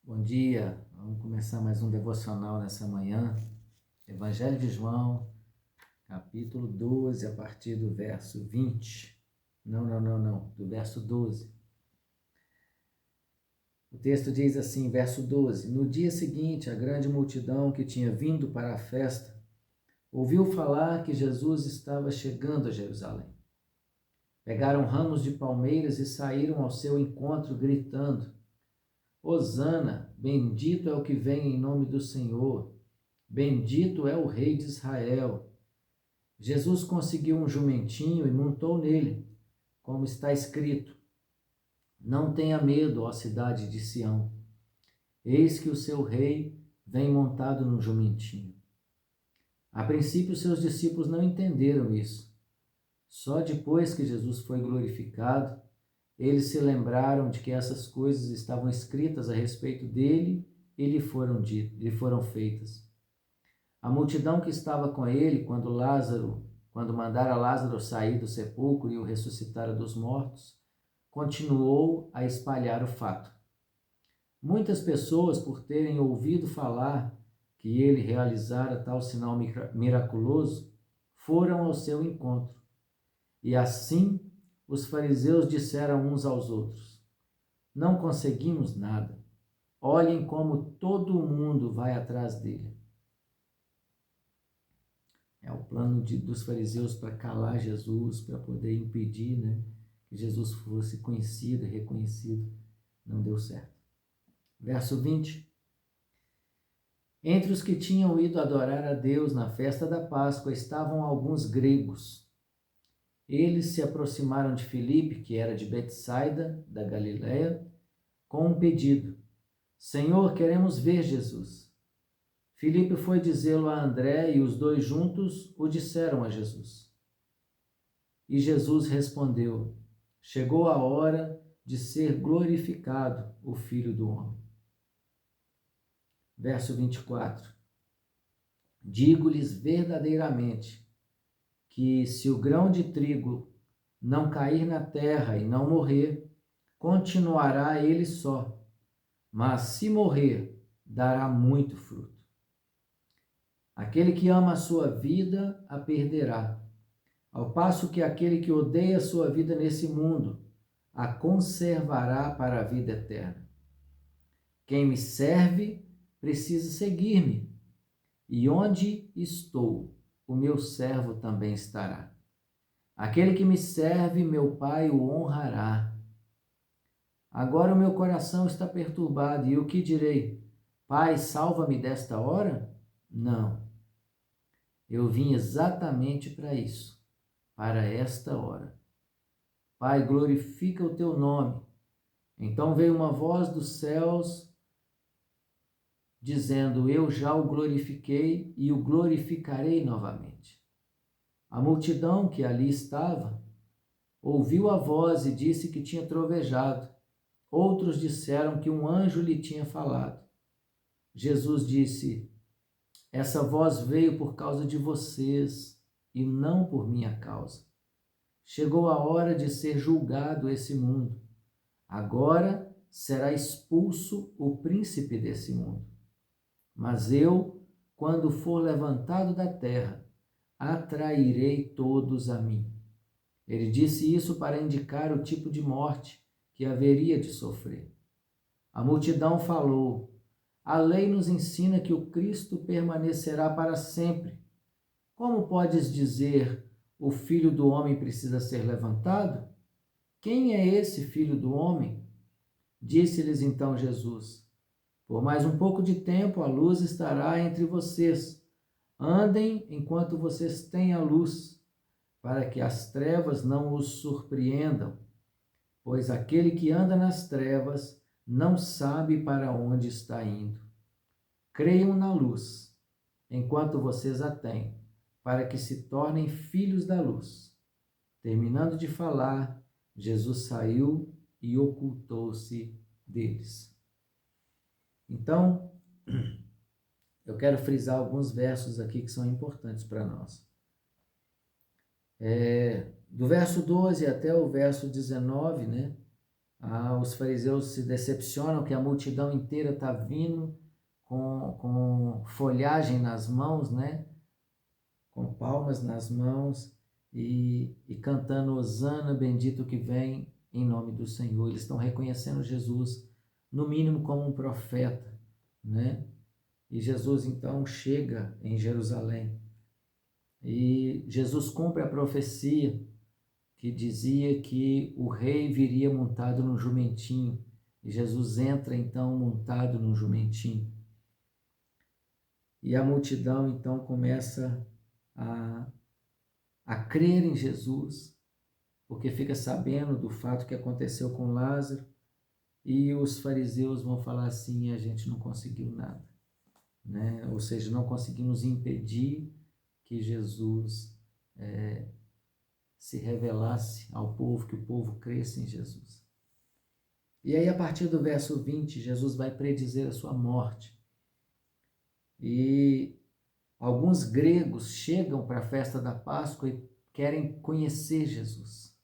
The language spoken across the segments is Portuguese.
Bom dia, vamos começar mais um devocional nessa manhã. Evangelho de João, capítulo 12, a partir do verso 20. Não, do verso 12. O texto diz assim, verso 12: No dia seguinte, a grande multidão que tinha vindo para a festa ouviu falar que Jesus estava chegando a Jerusalém. Pegaram ramos de palmeiras e saíram ao seu encontro, gritando: Hosana, bendito é o que vem em nome do Senhor, bendito é o Rei de Israel. Jesus conseguiu um jumentinho e montou nele, como está escrito: Não tenha medo, ó cidade de Sião, eis que o seu rei vem montado num jumentinho. A princípio, seus discípulos não entenderam isso. Só depois que Jesus foi glorificado, eles se lembraram de que essas coisas estavam escritas a respeito dele e lhe foram feitas. A multidão que estava com ele quando mandara Lázaro sair do sepulcro e o ressuscitara dos mortos, continuou a espalhar o fato. Muitas pessoas, por terem ouvido falar que ele realizara tal sinal miraculoso, foram ao seu encontro. E assim os fariseus disseram uns aos outros: Não conseguimos nada. Olhem como todo mundo vai atrás dele. É o plano dos fariseus para calar Jesus, para poder impedir, que Jesus fosse conhecido e reconhecido. Não deu certo. Verso 20. Entre os que tinham ido adorar a Deus na festa da Páscoa estavam alguns gregos. Eles se aproximaram de Filipe, que era de Betsaida, da Galiléia, com um pedido: Senhor, queremos ver Jesus. Filipe foi dizê-lo a André e os dois juntos o disseram a Jesus. E Jesus respondeu: Chegou a hora de ser glorificado o Filho do Homem. Verso 24. Digo-lhes verdadeiramente que se o grão de trigo não cair na terra e não morrer, continuará ele só, mas se morrer, dará muito fruto. Aquele que ama a sua vida, a perderá, ao passo que aquele que odeia a sua vida nesse mundo, a conservará para a vida eterna. Quem me serve, precisa seguir-me, e onde estou, o meu servo também estará. Aquele que me serve, meu Pai o honrará. Agora o meu coração está perturbado, e o que direi? Pai, salva-me desta hora? Não. Eu vim exatamente para isso, para esta hora. Pai, glorifica o teu nome. Então veio uma voz dos céus, dizendo: Eu já o glorifiquei e o glorificarei novamente. A multidão que ali estava ouviu a voz e disse que tinha trovejado. Outros disseram que um anjo lhe tinha falado. Jesus disse: Essa voz veio por causa de vocês e não por minha causa. Chegou a hora de ser julgado esse mundo. Agora será expulso o príncipe desse mundo. Mas eu, quando for levantado da terra, atrairei todos a mim. Ele disse isso para indicar o tipo de morte que haveria de sofrer. A multidão falou: A lei nos ensina que o Cristo permanecerá para sempre. Como podes dizer, o Filho do Homem precisa ser levantado? Quem é esse Filho do Homem? Disse-lhes então Jesus: Por mais um pouco de tempo a luz estará entre vocês. Andem enquanto vocês têm a luz, para que as trevas não os surpreendam, pois aquele que anda nas trevas não sabe para onde está indo. Creiam na luz, enquanto vocês a têm, para que se tornem filhos da luz. Terminando de falar, Jesus saiu e ocultou-se deles. Então, eu quero frisar alguns versos aqui que são importantes para nós. Do verso 12 até o verso 19, Os fariseus se decepcionam que a multidão inteira está vindo com folhagem nas mãos, né? Com palmas nas mãos e cantando Hosana, bendito que vem em nome do Senhor. Eles estão reconhecendo Jesus, no mínimo, como um profeta, né? E Jesus então chega em Jerusalém. E Jesus cumpre a profecia que dizia que o rei viria montado num jumentinho. E Jesus entra então montado num jumentinho. E a multidão então começa a crer em Jesus, porque fica sabendo do fato que aconteceu com Lázaro, e os fariseus vão falar assim: a gente não conseguiu nada, né? Ou seja, não conseguimos impedir que Jesus se revelasse ao povo, que o povo cresça em Jesus. E aí, a partir do verso 20, Jesus vai predizer a sua morte. E alguns gregos chegam para a festa da Páscoa e querem conhecer Jesus.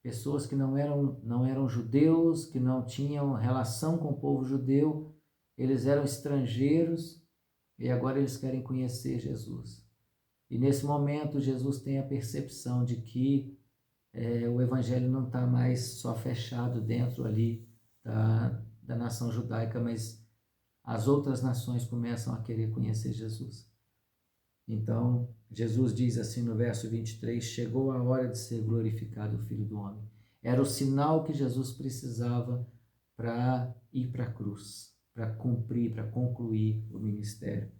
Pessoas que não eram judeus, que não tinham relação com o povo judeu, eles eram estrangeiros e agora eles querem conhecer Jesus. E nesse momento Jesus tem a percepção de que o evangelho não está mais só fechado dentro ali da nação judaica, mas as outras nações começam a querer conhecer Jesus. Então, Jesus diz assim no verso 23, chegou a hora de ser glorificado o Filho do Homem. Era o sinal que Jesus precisava para ir para a cruz, para cumprir, para concluir o ministério.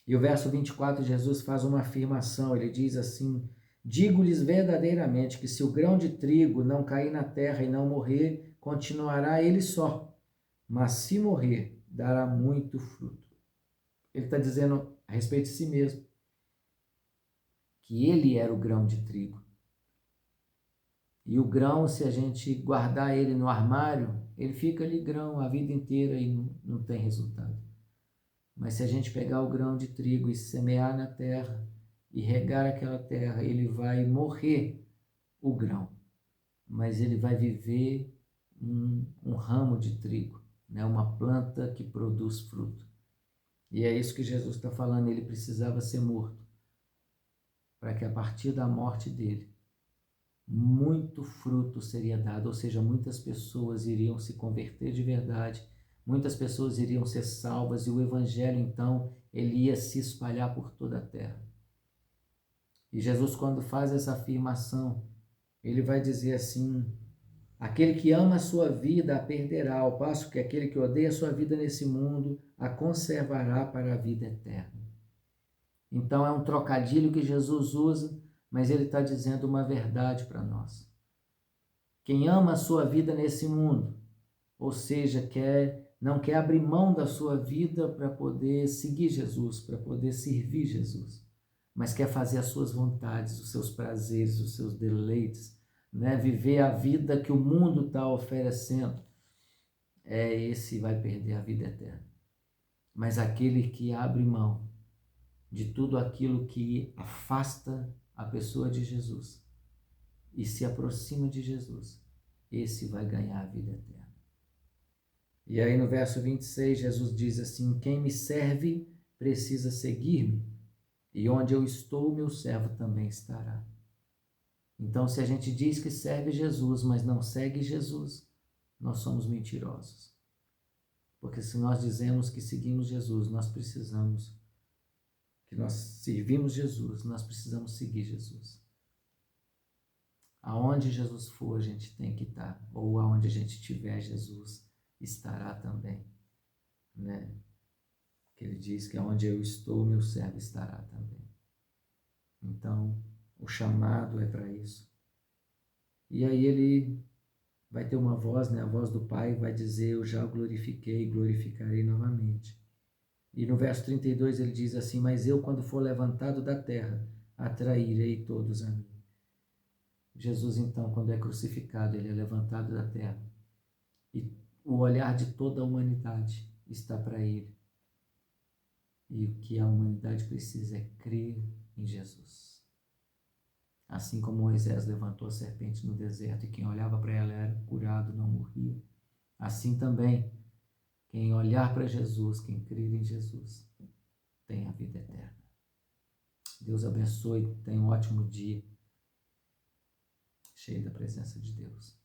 E o verso 24, Jesus faz uma afirmação, ele diz assim, digo-lhes verdadeiramente que se o grão de trigo não cair na terra e não morrer, continuará ele só, mas se morrer, dará muito fruto. Ele está dizendo a respeito de si mesmo, que ele era o grão de trigo. E o grão, se a gente guardar ele no armário, ele fica ali grão a vida inteira e não tem resultado. Mas se a gente pegar o grão de trigo e semear na terra e regar aquela terra, ele vai morrer o grão, mas ele vai viver um ramo de trigo, né? Uma planta que produz fruto. E é isso que Jesus está falando, ele precisava ser morto, para que a partir da morte dele, muito fruto seria dado, ou seja, muitas pessoas iriam se converter de verdade, muitas pessoas iriam ser salvas e o evangelho, então, ele ia se espalhar por toda a terra. E Jesus, quando faz essa afirmação, ele vai dizer assim, aquele que ama a sua vida a perderá, ao passo que aquele que odeia a sua vida nesse mundo a conservará para a vida eterna. Então é um trocadilho que Jesus usa, mas ele está dizendo uma verdade para nós. Quem ama a sua vida nesse mundo, ou seja, não quer abrir mão da sua vida para poder seguir Jesus, para poder servir Jesus, mas quer fazer as suas vontades, os seus prazeres, os seus deleites, né? Viver a vida que o mundo está oferecendo, esse vai perder a vida eterna. Mas aquele que abre mão de tudo aquilo que afasta a pessoa de Jesus e se aproxima de Jesus, esse vai ganhar a vida eterna. E aí no verso 26, Jesus diz assim, quem me serve precisa seguir-me, e onde eu estou, meu servo também estará. Então, se a gente diz que serve Jesus, mas não segue Jesus, nós somos mentirosos. Porque se nós dizemos que seguimos Jesus, que nós servimos Jesus, nós precisamos seguir Jesus. Aonde Jesus for, a gente tem que estar, ou aonde a gente estiver, Jesus estará também, né? Que ele diz que aonde eu estou, meu servo estará também. Então, o chamado é para isso. E aí ele vai ter uma voz, né? A voz do Pai vai dizer, eu já o glorifiquei e glorificarei novamente. E no verso 32 ele diz assim, mas eu quando for levantado da terra, atrairei todos a mim. Jesus então, quando é crucificado, ele é levantado da terra. E o olhar de toda a humanidade está para ele. E o que a humanidade precisa é crer em Jesus. Assim como Moisés levantou a serpente no deserto e quem olhava para ela era curado, não morria. Assim também, quem olhar para Jesus, quem crer em Jesus, tem a vida eterna. Deus abençoe, tenha um ótimo dia, cheio da presença de Deus.